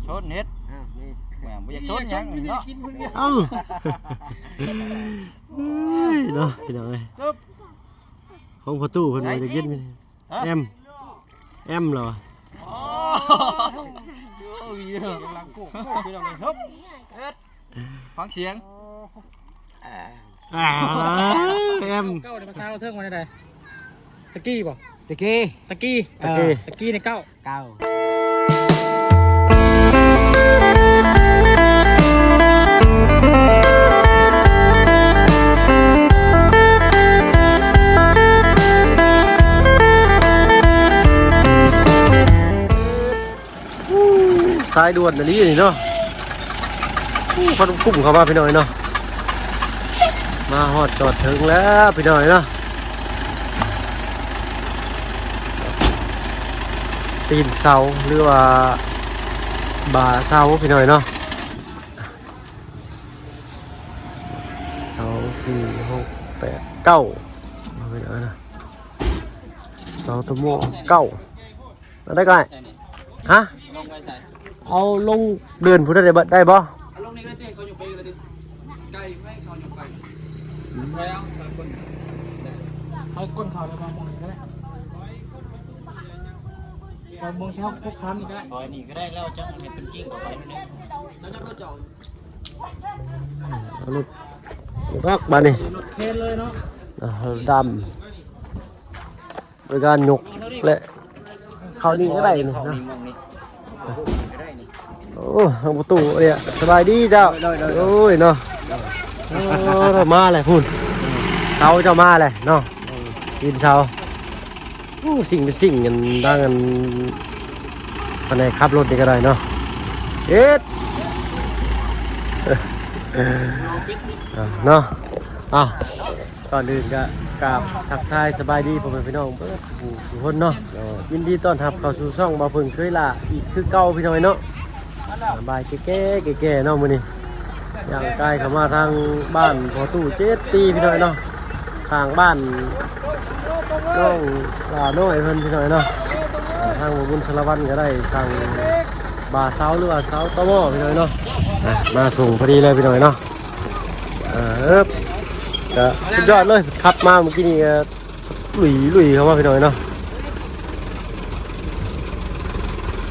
ชนเน็ตแหม่อยากชนยังเนาะเอ้าเนาะพี่น้องเอ้ยของประตูเพิ่นว่าจะกินแอมเหรอโอ้ยกำลังโก้พี่น้องเลยครับเอ็ดฟังเสียงแอมเก้าเดี๋ยวมาซาเราเทิงมาได้สกี้ป่ะตะกี้ในเก้าสายด่วนอันนี้นี่เนาะพันกุ้มเข้ามาพี่น้อยเนาะมาฮอดจอดถึงแล้วพี่น้อยเนาะตีนเสาหรือว่าบ่าเสาพี่น้อยเนาะเสา4 6 8 9พี่น้อยนะเสาตะโม9ได้ก่อนฮะเอาลงเดินพูดได้บ่ได้บ่ลงในกระเตงเขาอยู่ไปกระเตงไก่แม่งเขาอยู่ไปเอาก้นเขาเลยมามองก็ได้เรามองเท้าพวกคันก็ได้ปล่อยนี่ก็ได้แล้วจังเห็นเป็นกิ้งกับไปนี่แล้วจะรถจอดรถรักบ้านนี่รถเทนเลยเนาะดำโดยการยกและเขานี่ก็ได้นี่นะโอ้ทางประตูเนี่ยสบายดีเจ้าโอ้ยเนาะเรามาเลยพุ่นเสาเจ้ามาเลยเนาะกินเสาสิ่งเป็นสิ่งกันดังกันภายในขับรถนี่ก็ได้เนาะเอ็ดเนาะก่อนอื่นก็กราบทักทายสบายดีพ่อแม่พี่น้องเพื่อนทุกคนเนาะยินดีต้อนรับเข้าสู่ช่องบ่าวเพิ่งเคยล่ะอีกคือเก่าพี่น้อยเนาะบายแก่ๆเนาะมื้อนี้ย่างกายเข้ามาทางบ้านพอตู้7 ปีพี่น้อยเนาะทางบ้านน้องลาน้อยเพิ่นพี่น้อยเนาะทางบุญสารวัตรก็ได้สั่งบ่าเสาหรือว่าเสาตะหม้อพี่น้อยเนาะมาส่งพอดีเลยพี่น้อยเนาะก็สุดยอดเลยขับมาเมื่อกี้นี่ลุยเข้ามาพี่น้อยเนาะ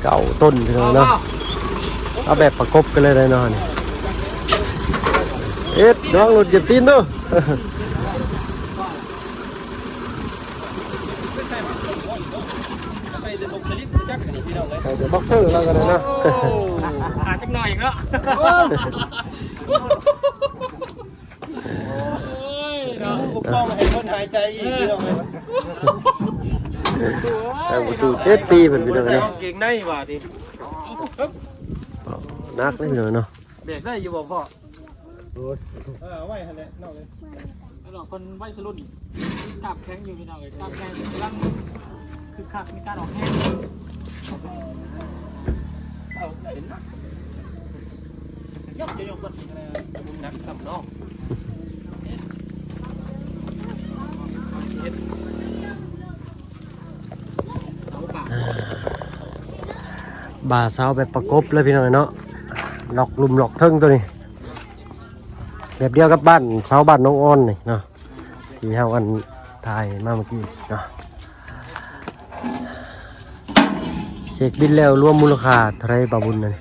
เก่าต้นพี่น้อยเนาะเอาแบบประกบกันเลยเนาะนี่เอ็ดน้องรถเหยียบตีนด้วยใส่แต่บ็อกเซอร์แล้วกันนะหาจักหน่อยอีกแล้วปกป้องให้คนหายใจอีกพี่น้องเลยแต่ประตู7 ปีเป็นพี่น้องเนาะเก่งได้ว่าดินักเลยพี่น้องเนาะเบรกได้อยู่บ่พ่อไว้หั่นแหละนอกเลยแล้วคนไว้สรุ่นกลับแข็งอยู่พี่น้องเลยกลับแข็งกำลังคือคักมีการออกแห้งเห็นนะยกจะยกก่อนนักซ้ำนอกบ่าเสาแบบประกบเลยพี่น้องเนาะหลอกลุมหลอกเทิงตัวนี้แบบเดียวกับบ้านเสาบ้านน้องอ้อนนี่เนาะที่เฮาอันถ่ายมาเมื่อกี้เนาะเสกบินแล้วรวมมูลค่าเท่าไรบาบุญนั่น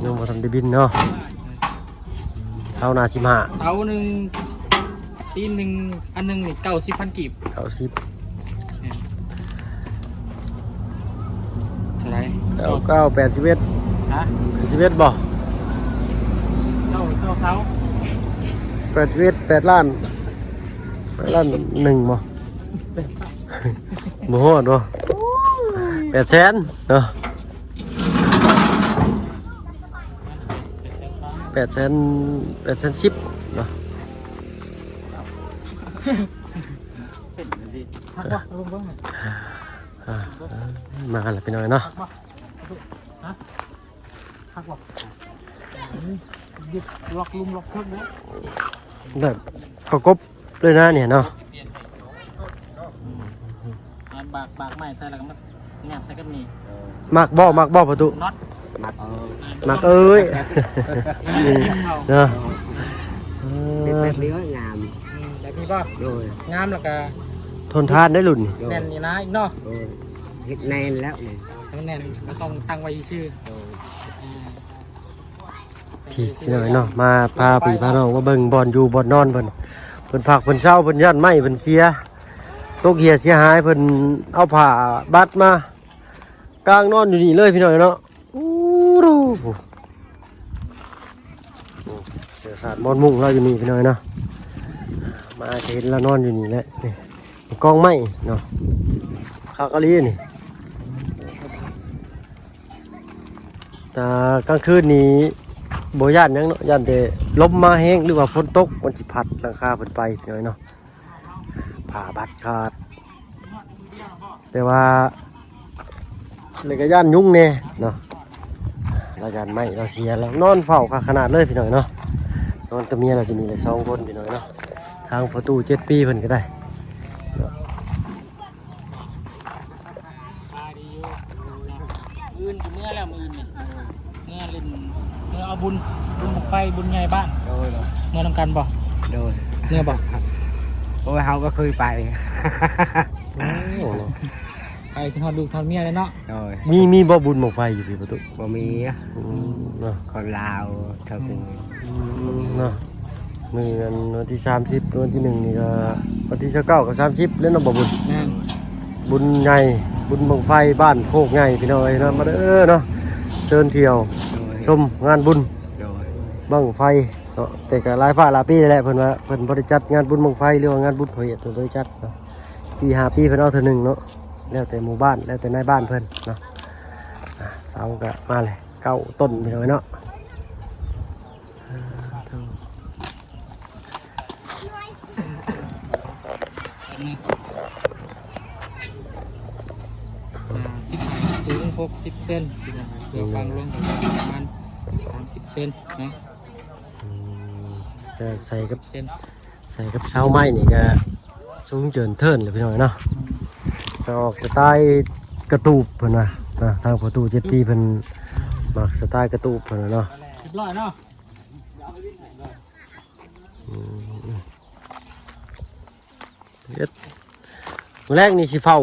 ยังบ่ทันได้บินเนาะเสาหน้า15เสาหนึ่งตีนหนึ่งอันหนึ่งนี่90,000 กีบ90เท่าไร81ฮะ81บ่เสา8 ล้าน1บ่บ่ฮอดบ่800,000เนาะ810,000เนาะมาแล้วพี่น้อยเนาะยึดล็อกลุมล็อกเพิ่มเลยแบบประกบเลยนะเนี่ยเนาะบากใหม่ใส่แล้วก็ม แนบใส่กับนี่ มักบ่ประตู น็อต มักเอ้ย เข้า เนาะ แบบนี้ก็งาม แบบนี้ป่ะ โดย งามแล้วก็ ทนทานได้รุ่นนี่ แน่นนี่นะอีกเนาะ โดยเฮ็ดแน่นแล้วนี่ มันแน่นมันต้องตั้งไว้ชื่อ พี่น้อยเนาะมาพาพี่พาน้องมาเบิ่งบอลอยู่บอลนอนเพิ่นพักเพิ่นเช้าเพิ่นย่านไม้เพิ่นเสียตกเหียเสียหายเพิ่นเอาผ้าบัดมากางนอนอยู่นี่เลยพี่น้อยเนาะอู้ดูเสียสารบอลมุ่งเราอยู่นี่พี่น้อยเนาะมาเห็นแล้วนอนอยู่นี่แหละนี่กองไม้เนาะคากะลีนี่แต่กลางคืนนี้บ่ย่านหยังเนาะย่านแต่ลมมาแห้งหรือว่าฝนตกมันสิพัดหลังคาเพิ่นไปพี่น้อยเนาะผ่าบัดขาดแต่ว่าเลยก็ย่านยุ่งแน่เนาะเราย่านไม่เราเสียแล้วนอนเฝ้าค่ะขนาดเลยพี่น้อยเนาะนอนกับเมียเราจะมีเลย2คนพี่น้อยเนาะทางประตู7 ปีเพิ่นก็ได้เนาะ อื่นกูเมื่อแล้วมืออื่นนี่เมื่อเล่นเมื่อเอาบุญบุกไฟบุญใหญ่บ้าน โดย เมื่อนำกันบ่ โดย เมื่อบ่ โอ้ยเฮาก็เคยไป โอ้เนาะ ไปที่ฮอดลูกทอดเมียเลยเนาะ โดย มีบ่บุญบั้งไฟอยู่พี่ประตู บ่มี เนาะ คนลาวเท่าถึง เนาะมื้อวันที่30วันที่1นี่ก็วันที่29กับ30เล่นน้ำบ่บุญ แม่น บุญใหญ่บุญบังไฟบ้านโคกใหญ่พี่น้อยเนาะมาเด้อเนาะเชิญเที่ยวชมงานบุญ โดย บังไฟเนาะแต่ก็หลายฟ้าหลายปีแหละเพิ่นว่าเพิ่นบ่ได้จัดงานบุญบังไฟหรือว่างานบุญเผยเพิ่นบ่ได้จัดเนาะ 4-5 ปีเพิ่นเอาเทื่อนึงเนาะแล้วแต่หมู่บ้านแล้วแต่นายบ้านเพิ่นเนาะเสาก็มาเลย9ต้นพี่น้อยเนาะสูง60เซนเดี๋ยวฟังลงประมาณ30เซนนะ ก็ใส่กับ เซน เสาไม้นี่ก็สูงเจินเทินเลยพี่น้อยเนาะสออกสไตล์กระตูบเพิ่นว่าทางประตู7 ปีเพิ่นมักสไตล์กระตูบเพิ่นว่าเนาะ เรียบร้อยเนาะ เอ็ดมื้อแรกนี่สิเฝ้า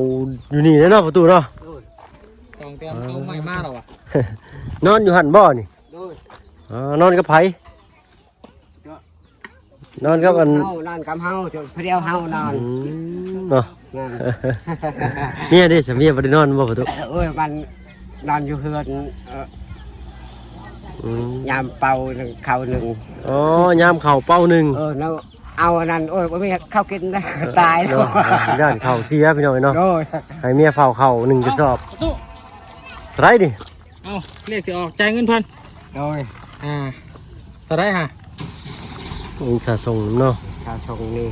อยู่นี่เนาะประตูเนาะ ต้องเตรียมเอาใหม่มาหรอวะ นอนอยู่หั่นบ่นี่ โดย นอนกับไผนอนกับอัน เฮานอนกับเฮาจนเดียวเฮานอน เนาะ นั่น เนี่ยเด้สามีบ่ได้นอนบ่ประตู โอ้ยมันนอนอยู่เฮือนอืม ยามเป่าหนึ่งเข้าหนึ่ง อ๋อยามเข้าเป้าหนึง เนาะเอาอันนั้นโอ้ยบ่มีข้าวกินนะตายแล้ว เนาะย่านเข้าเสียพี่น้อยเนาะ โดย ให้เมียเฝ้าเข้า1กระสอบ ตู้ ไรดิ เอาเรียกสิออกจ่ายเงินเพิ่น โดย จะได้ฮะ มีค่าส่งเนาะ ข้าวชงนี่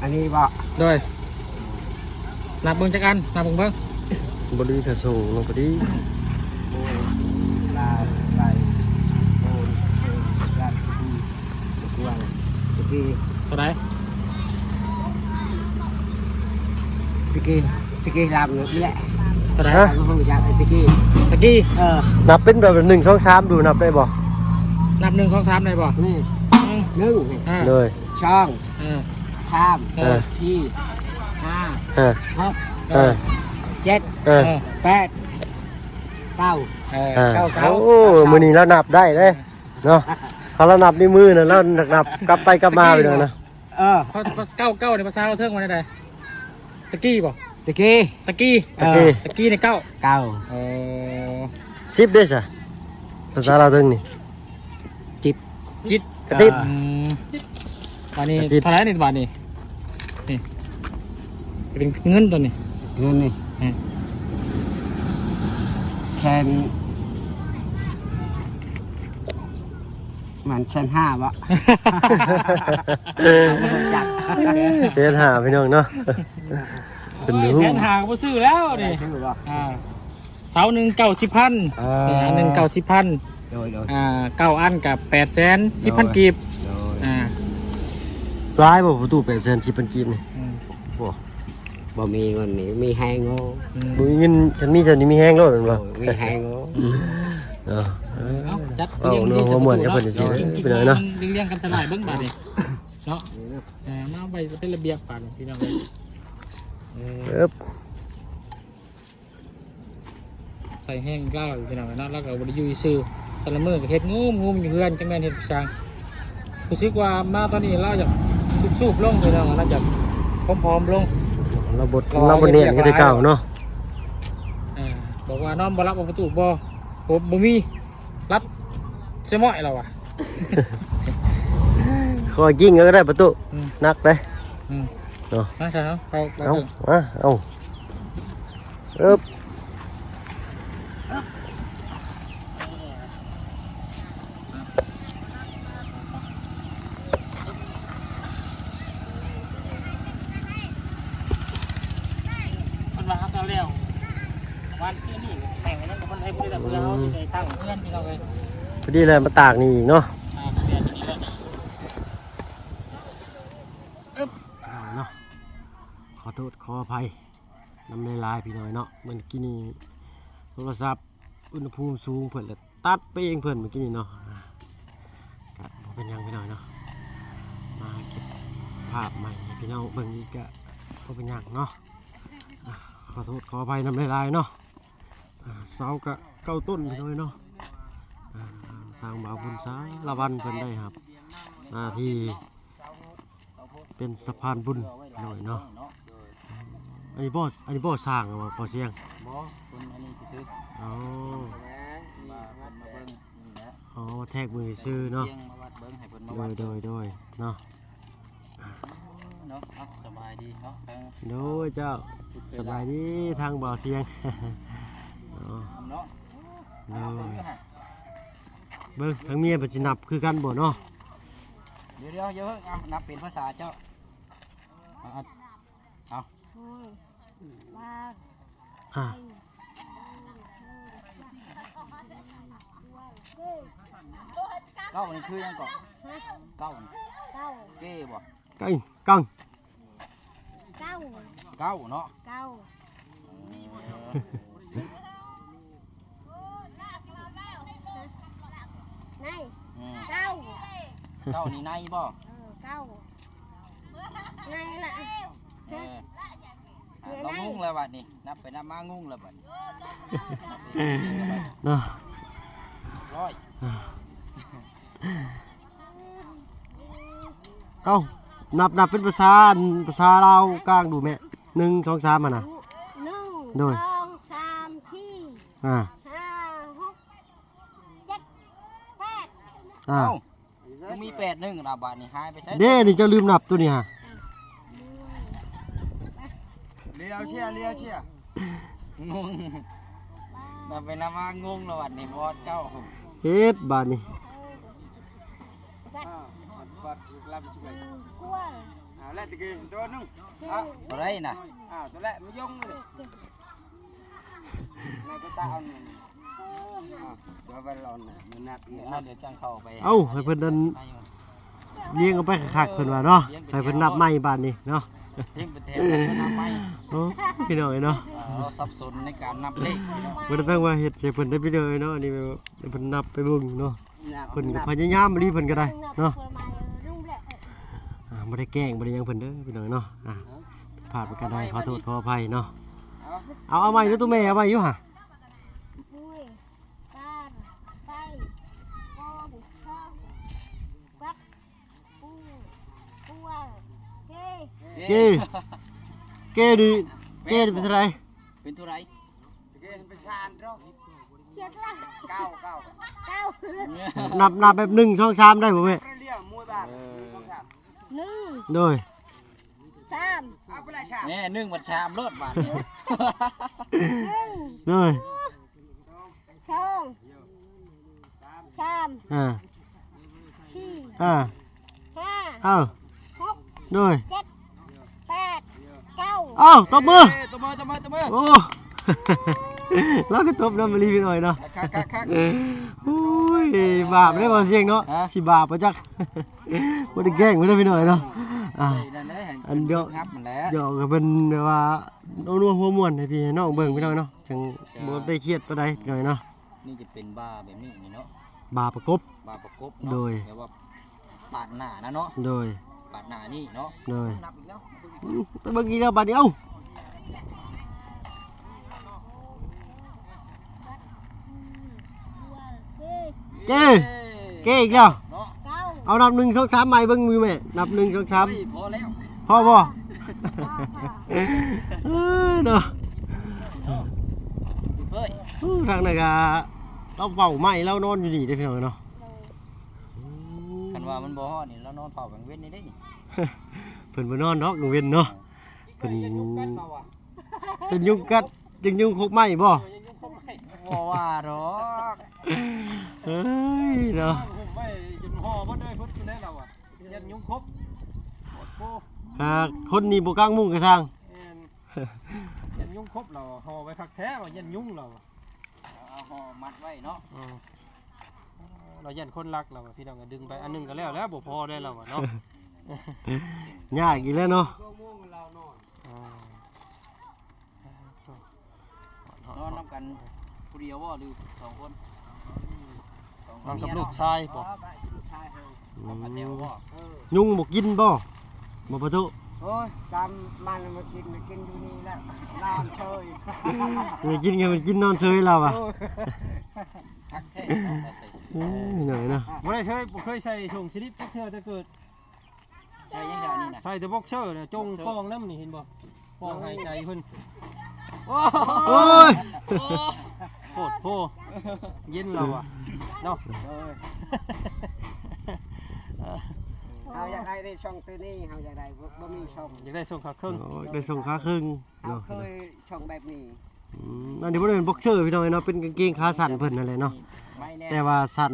อันนี้บ่ โดยนับเบิ่งจักอันนับเบิ่ง บ่ได้มีค่าส่งเนาะพอดี ลาลายโอ้ยลาตะกี้ เท่าไหร่ ตะกี้ลำนี่แหละ เท่าไหร่ ลำห้องยาตะกี้ ตะกี้ นับเป็นแบบ1 2 3ดูนับได้บ่ นับ1 2 3ได้บ่ นี่ อืม หนึ่ง เลย ช่อง เออ สาม เออ สี่ห้า เออ หก เออ เจ็ด เออ แปดเก้า เก้าเสา โอ้มื้อนี้เรานับได้เด้เนาะเขาเรานับในมือน่ะเรานับกลับไปกลับมาไปเลยนะ เพราะเก้าในภาษาเราเทิงมาได้สกี้บ่ ตะกี้ ตะกี้ ตะกี้ ตะกี้ในเก้า เก้า 10เด้ซะภาษาลาวถึงนี่ จิบ จิต กระติบ วันนี้ จิต เท่าไหร่นี่วันนี้นี่เป็นเงินตัวนี้ เงินนี่ อืม แคนมันชั้นห้าบ่ จัก เสียหาพี่น้องเนาะเป็น โอ้ย รู้ แสนหาก็บ่ซื้อแล้วนี่ ชื่อบ่ เสาหนึ่ง90,000อันหนึ่ง90,000 โดย 9 อันกับ810,000กีบ โดย อ่า ตายบ่ประตู800,000 10,000กีบนี่ อืม โอ้ บ่มีเงินนี่มีแห้งโง่ บ่มีเงินฉันมีฉันนี่มีแห้งโลดแม่นบ่ มีแห้งโง่ เนาะ เอาจัด เอา เรียง เนาะ ดี บ่ม่วนกับเพิ่นสิ จริงๆ ไปเลยเนาะ มันเรียงกันสลายเบิ่งบาดนี่เนาะมาไปเป็นระเบียบปานพี่น้องเอ้ย ปึ๊บ ใส่แห้งก้าวอยู่พี่น้องเนาะแล้วก็บ่ได้อยู่ซื่อแต่ละมื้อก็เฮ็ดงุมอยู่เฮือนจังแม่นเฮ็ดสร้างรู้สึกว่ามาตอนนี้เราอยากสูบๆลงพี่น้องเราอยากพร้อมๆลง เราบ่เนียนคือแต่เก่าเนาะ บอกว่านอนบ่รับเอาประตูบ่มีรับเสมอยเราอ่ะ ขอยิงก็ได้ประตูนักเด้ เนาะ มาใช่ครับเอา เอาเอาปึ๊บ มันมาครับแล้ววันที่นี่แต่งไว้นั่นกับคนไทยพูดได้เพื่อเขาสิได้ตั้งเพื่อนพี่น้องเลย พอดีเลยมาตากนี่อีกเนาะ เพื่อนที่นี่แหละ เนาะขอโทษขออภัยน้ำลายพี่น้อยเนาะเมื่อกี้นี่โทรศัพท์อุณหภูมิสูงเพิ่นเลยตัดไปเองเพิ่นเมื่อกี้นี่เนาะก็บ่เป็นหยังพี่น้อยเนาะมาเก็บภาพใหม่ให้พี่น้องเบิ่งอีกก็บ่เป็นหยังเนาะขอโทษขออภัยน้ำลายเนาะเสาก็เก้าต้นพี่น้อยเนาะทางบ่าวบุญสาละวันเพิ่นได้ครับหน้าที่เป็นสะพานบุญหน่อยเนาะอันนี้บ่สร้างบ่บ่เสียง บ่คนอันนี้คือ อ๋อ มาเบิ่งนี่แหละ อ๋อแทกมือซื้อเนาะ เที่ยงมาวัดเบิ่งให้เพิ่นมาวัด โดยเนาะ เนาะสบายดีเนาะทาง โดยเจ้าสบายดีทางบ่อเสียงเนาะ เนาะ โดยเบิ่งทางเมียเพิ่นสินับคือกันบ่เนาะ เดี๋ยวเยอะเอานับเป็นภาษาเจ้าเอา อ่ะ เก้านี่คือยังก่อนเก้าเก้บ่ กัง เก้าเนาะเก้านี่ในบ่เรางุ้งแล้วบัดนี้นับไปนับมางุ้งแล้วบัดนี้ เนาะ ร้อย เอ้านับเป็นภาษาลาวกลางดูแม่1 2 3อ่ะนะ โดย 2 3 4 อ่า 5 6 7 8 อ่า ก็มี8 1นะบัดนี้หายไปใช้ เด้นี่เจะลืมนับตัวนี้ฮะ เลี้ยวเชี่ยงงนับไปนับมางุ้งแล้วบัดนี้บอดเก้า เฮ็ดบาดนี้ บัดรับช่วย กล้วย แล้วตะกี้ตัวนึงอะไรน่ะตัวแรกไม่ยงเลยนายก็ตาเอาเนี่ยเดี๋ยวไปรอน่ะมันนักเดี๋ยวจังเข้าไป เอ้าให้เพิ่นนั่นเลี้ยงเอาไปคักๆเพิ่นว่าเนาะให้เพิ่นนับใหม่บาดนี้เนาะ เลี้ยงเป็นแถวแล้วนับไป โอ้พี่น้อยเนาะ เราสับสนในการนับเลข บ่ได้ตั้งว่าเฮ็ดให้เพิ่นได้พี่น้อยเนาะอันนี้แบบเพิ่นนับไปเบิ่งเนาะเพิ่นก็พยายามรีเพิ่นก็ได้เนาะบ่ได้แกล้งบ่ได้หยังเพิ่นเด้อพี่น้อยเนาะพลาดไปก็ได้ขอโทษขออภัยเนาะเอาใหม่เด้อตัวแม่เอาใหม่อยู่ห่า ปุ้ยการไปกองข้าววัดปูปัวเก้ เก้ดิเก้เป็นเท่าไหร่ เป็นตัวไรเกณฑ์เป็นชานรอบ เขียนละ เก้า เก้า นับแบบ1 2 3ได้บ่แม่ เรียกมวยบาท 1 โดย 3 นี่นึ่งบัดชามรถบาท 1 โดย 2 3 อ่า 4 อ่า 5 เอ้า 6 โดย 7 8 9 เอ้าตบมือ ตัวมือ โอ้ เราก็ตบน้ำมารีพี่หน่อยเนาะ คัก โอ้ยบาปได้บ่เสียงเนาะสิบาปปะจักบ่ได้แกล้งบ่ได้พี่หน่อยเนาะ อ่ะ นั่นแหละ อันเดียว งับมันแหละ เดี๋ยวก็เป็นแบบว่านัวๆหัวม่วนให้พี่ให้น้องเบิ่งพี่น้องเนาะจังบ่ได้เครียดปานใดพี่น้องเนาะ นี่จะเป็นบ้าแบบนี้นี่เนาะ บาประกบ บ้าประกบ โดย แต่ว่าปาดหน้านะเนาะ โดย ปาดหน้านี่เนาะ โดย นับอีกแล้ว ไปเบิ่งอีกแล้วบัดนี้เอ้า เฮ้ย เก้อีกแล้ว เนาะ เก้า เอานับ1 2 3ใหม่เบิ่งมือแม่นับ1 2 เฮ้ย 3 พอแล้ว พ่อบ่เนาะ เฮ้ย ทางนั้นก็เราเฝ้าไม้เรานอนอยู่นี่เด้อพี่น้องเนาะ คันว่ามันบ่ฮอดนี่เรานอนเฝ้ากังเว้นนี่ได้นี่ เพิ่นบ่นอนดอกกลางเว้นเนาะเพิ่น ยุงกัดเราอ่ะ จะยุงกัดจึงยุงคกไม้บ่ ยุงคบไม่ บ่ว่าดอก เฮ้ยเนาะ ผมไม่จนห่อบ่ได้พุทธได้เราอ่ะยันยุงคบหมดโบ หากคนนี้บ่กลางมุ้งกระทาง ยันยุงคบเราห่อไว้คักแท้ว่ายันยุงเรา เอาห่อมัดไว้เนาะ เรายันคนรักเราพี่น้องก็ดึงไปอันนึงก็แล้วบ่พอได้เราเนาะ ยากอีกแล้วเนาะ นอนนำกันผู้เดียวบ่หรือสองคน นอนกับลูกชายบ่ ลูกชายเฮากับอาเตียวบ่ ยุงบ่กินบ่บ่ประตู โอ้ยจำมันมากินอยู่นี่แหละนอนเฉย กินกันมันกินนอนเฉยเราอ่ะ ทักแท้เนาะแต่ใส่เสื้อ หน่อยนะ บ่ได้เคยใส่ชงชนิดเทื่อแต่เกิด ใช่ยังไงนี่น่ะ ใส่แต่บ็อกเซอร์เนี่ยจงป้องน้ำนี่เห็นบ่ป้องหายใจเพิ่น โอ้ย โคตรโพเย็นเราอ่ะเนาะ เอาอยากได้ได้ช่องตัวนี้เอาอยากได้บ่มีช่อง อยากได้ส่งขาครึ่ง โอ้ยได้ส่งขาครึ่ง เอา เนาะ เคยช่องแบบนี้ อันนี้บ่ได้เป็นบ็อกเซอร์พี่น้องเนาะเป็นกางเกงขาสั้นเพิ่นนั่นแหละเนาะ ไม่แน่ แต่ว่าสั้น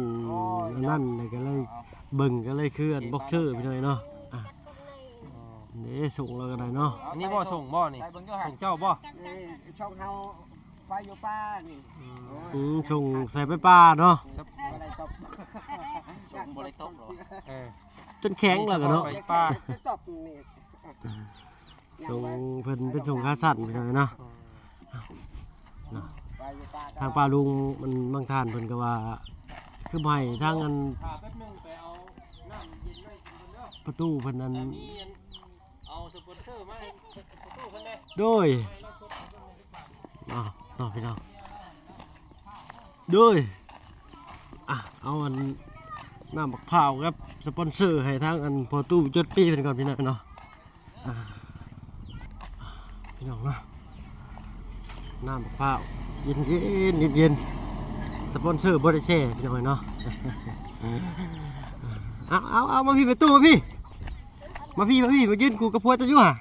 นั่นเลยก็เลยเบิ่งก็เลยคืออันบ็อกเซอร์พี่น้องเนาะอ่ะนี่ส่งเราก็ได้เนาะ อันนี้บ่ส่งบ่นี่ ใส่เบิ่งอยู่หั่ ส่ น งเจ้าบ่ นี่ช่องเฮาไฟอยู่ป้านี่ ส่งใส่ไปป่าเนาะ อะไรตบ ส่งบ่ได้ตกหรอก จนแข็งแล้วก็เนาะ ไปป้า จะตบนี่ ส่งเพิ่นเป็นส่งขาสั้นพี่น้องเนาะ ไฟอยู่ป้า ทางป่าลุงมันบางท่านเพิ่นก็ว่าคือบ่ให้ทางอัน ถ้าแป๊บนึงไปเอาน้ำเย็นไว้กินเด้อ ประตูเพิ่นนั้น มีเอาสปอนเซอร์มาให้ประตูเพิ่นได้ โดย ให้เราสดเพิ่นได้หรือเปล่า เนาะพี่น้องโดยเอาอันน้ำบักพร้าวครับสปอนเซอร์ให้ทางอันพอตู้จดปีเพิ่นก่อนพี่น้องเนาะพี่น้องเนาะน้ำบักพร้าวเย็นสปอนเซอร์บ่ได้แช่พี่น้องเนาะ เอามาพี่ไปตู้มาพี่มายืนกูกับพัวจะอยู่ห่ะ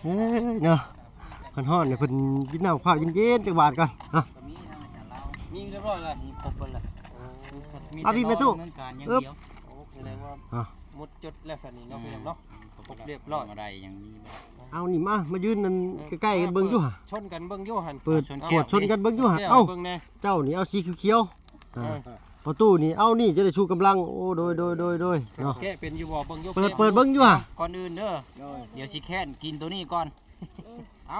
เฮ้ยเนาะเพิ่นฮ้อนเนี่ยเพิ่นกินน้ำบักพร้าวเย็นๆจักบาทก่อนเนาะ ก็มีทางอาจารย์เรา มีเรียบร้อยแล้ว มีครบเบิดเลย เอาพี่ไปตู้ ดำเนินการอย่าง อึ๊บ เดียว โอ้แสดงว่า อ่ะ มุดจดแล้วสันนี่เนาะพี่น้องเนาะ ครบ เรียบร้อย อะไรอย่างนี้บ่ เอานี่มายืนนั่นใกล้ๆกันเบิ่งอยู่ห่ะ ชนกันเบิ่งอยู่หั่น เปิด ชน ข แก้ ว ว ดชนกันเบิ่งอยู่ห่ะ แก้ว เอ้า เบิ่งแน่ เจ้านี่เอาสีเขียวๆประตูนี่เอานี่จะได้ชูกำลังโอ้โดยเนาะ แกะเป็นอยู่บ่เบิ่งอยู่ เปิดเบิ่งอยู่ห่ะ ก่อนอื่นเด้อเดี๋ยวสิแค้นกินตัวนี้ก่อนเอา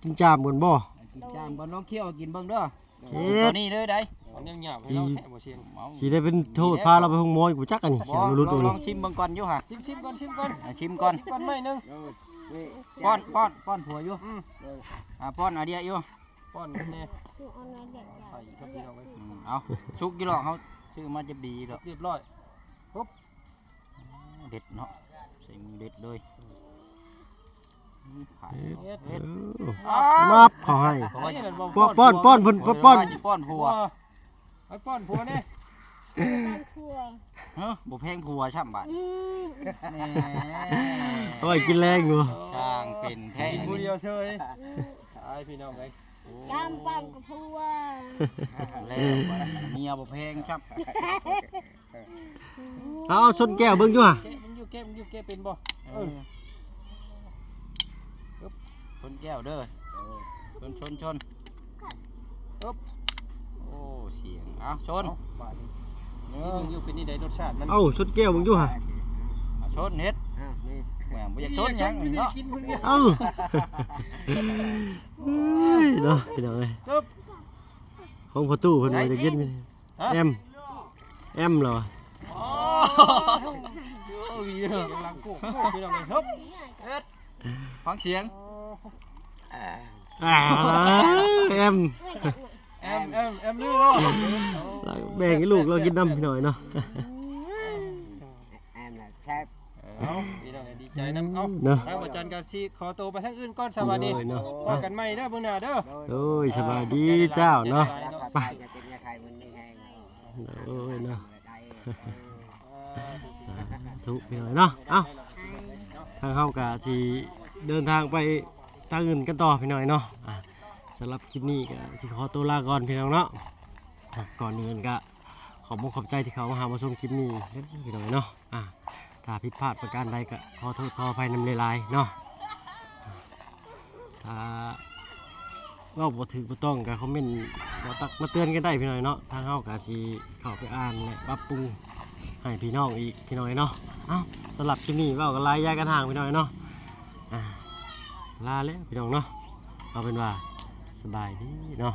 กินจามก่อนบ่ กินจามบ่น้องเคี้ยวกินเบิ่งเด้อ เฮ็ ตัว ด นี้เลยได้ มันยังหยาบให้เราแท้บ่เชียง เอา สิได้เป็นโทษพาเราไปห้องหมอกูจักอันนี้ บ่ เสียงรุด ล ตรง อ นี้ งชิมเบิ่งก่อนอยู่ห่ะ ชิมก่อน ชิมก่อน ชิมก่อนหน่อยนึง ป้อนผัวอยู่ป้อนอาเดียอยู่ ป้อนแน่ คือเอาในเด็ก ใส่ครับพี่น้องเอ้ย เอาชุกกี่หรอกเขาซื้อมาจะดีดอก เรียบร้อย เด็ดเนาะใส่มือเด็ดเลยขาย เออมับเขาให้ป้อนเพิ่นป้อน ป้อนผัว ไอ้ป้อนผัวนี่ บ้านครัว เฮ้ยบุเพลงผัวช่ำบาด อืม แน่ โอ้ยกินแรงอยู่ ช่างเป็นแท้ กินผู้เดียวเฉยไอ้พี่น้องเอ้ย จำปั้นกับพัว แล้วเมียบุเพลงช่ เอาชนแก้วเบิ่งอยู่ห่ะ แกะมันอยู่แกะเป็นบ่ ำชนแก้วเด้อชนโอ้เสียงเอาชน บาดนี้ชิมอยู่เป็นนี่ได้รสชาติมัน เอาชนแก้วเบิ่งอยู่ห่ะ เอา ชนเฮ็ด นี่ แหม่บ่อยากชนหยังเนาะ เอ้าเฮ้ยเนาะพี่น้องเอ้ย ปึ๊บ ของพ่อตู้เพิ่นว่าจะกินแอมเหรอ โอ้ยกำลังโคกพี่น้องครับ เฮ็ดฟังเสียง แอม แอมดื้อเนาะ แบ่งให้ลูกเรากินน้ำพี่หน่อยเนาะ แอมน่ะแซ่บ เอาพี่น้องดีใจนำเอา เนาะ ทางอาจารย์กาซีขอตัวไปทางอื่นก่อนสวัสดี เนาะ พบกันใหม่เด้อเบิ่งหน้าเด้อ โอ้ยสบายดีเจ้าเนาะ ไปจะกินยาไทยมันนี่แห้ง โอ้ยเนาะ ได้ ทุกพี่หน่อยเนาะเอ้าทางเฮากะสิเดินทางไปทางอื่นกันต่อพี่หน่อยเนาะสำหรับคลิปนี้ก็สิขอตัวลาก่อนพี่น้องเนาะก่อนอื่นก็ขอบใจที่เขามาหามาชมคลิปนี้พี่น้องเนาะถ้าผิดพลาดประการใดก็ขอโทษขออภัยนำหลายๆเนาะถ้าว่าบ่ถือบ่ต้องก็คอมเมนต์มาเตือนกันได้พี่น้อยเนาะทางเฮาก็สิเข้าไปอ่านและปรับปรุงให้พี่น้องอีกพี่น้อยเนาะเอ้าสำหรับคลิปนี้เว้ากันหลายแยกกันห่างพี่น้อยเนาะลาแล้วพี่น้องเนาะเอาเป็นว่าสบายดีเนาะ